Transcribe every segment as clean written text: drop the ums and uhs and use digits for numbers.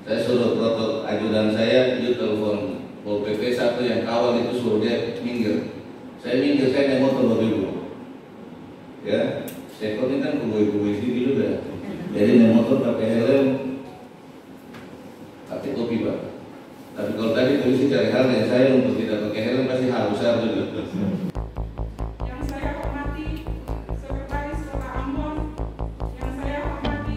Saya suruh protokol ajudan saya, dia telepon Pol PP 1 yang kawal itu, suruh dia minggir. Saya minggir, saya naik motor dulu. Ya, sekor ini kan kubui-kubui sini juga. Jadi naik motor pakai helm, pakai topi Pak. Tapi kalau tadi polisi cari hal yang saya untuk tidak pakai helm pasti harus juga. Yang saya hormati Sekretaris Kota Ambon, yang saya hormati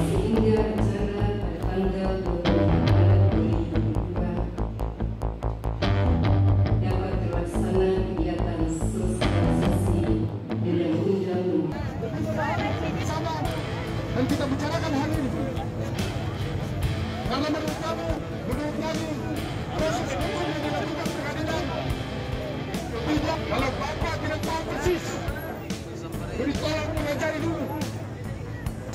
sehingga rencana pada tanggal 24 Maret 2022 dapat terlaksana kegiatan sosialisasi dengan undang dan kita bicarakan hal ini karena menurut kami proses hukum yang dilakukan pengadilan tidak, kalau Bapak tidak tahu persis beri tolong mengajari dulu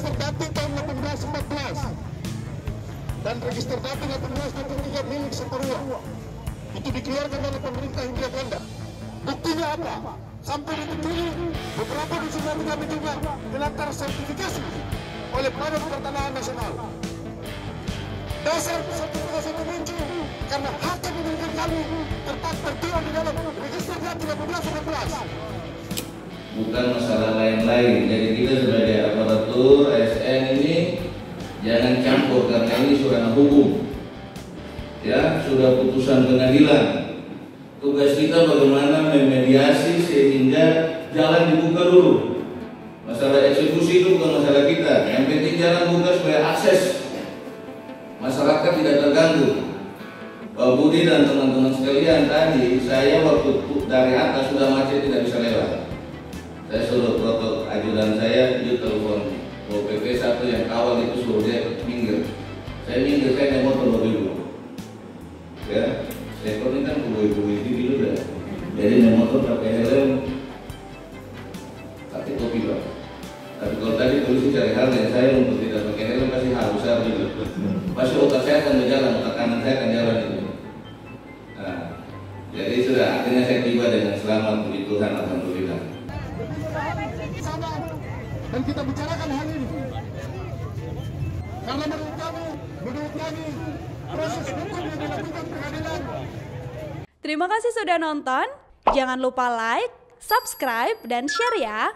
register tahun 1814 dan register data 1823 milik Seperua itu dikeluarkan oleh pemerintah Hindia Belanda. Buktinya apa? Sampai detik ini beberapa dusun kami juga dilantar sertifikasi oleh Badan Pertanahan Nasional. Dasar sertifikasi itu muncul karena hakim menunjukkan kami tertuang di dalam register data 1314. Bukan masalah lain-lain. Jadi kita sebagai aparatur ASN ini jangan campur karena ini sudah hukum. Ya, sudah putusan pengadilan. Tugas kita bagaimana memediasi sehingga jalan dibuka dulu. Masalah eksekusi itu bukan masalah kita. Yang penting jalan buka supaya akses masyarakat tidak terganggu. Pak Budi dan teman-teman sekalian, tadi saya waktu dari atas sudah macet tidak bisa lewat. Saya suruh protokol ajudan saya, dia telepon Pol PP 1 yang kawal itu, suruh dia minggir. Saya minggir, saya naik motor dulu. Ya, sekor ini kan kubui-kubui sini juga. Jadi naik motor pakai helm, pakai topi Pak. Tapi kalau tadi polisi cari hal yang saya untuk tidak pakai helm pasti harus juga. Pasti otak saya akan berjalan, otak kanan saya akan jalan itu. Nah, jadi sudah akhirnya saya tiba dengan selamat, puji Tuhan, alhamdulillah. Dan kita bicarakan hal ini karena menurut kami proses hukum yang dilakukan pengadilan. Terima kasih sudah nonton. Jangan lupa like, subscribe, dan share ya.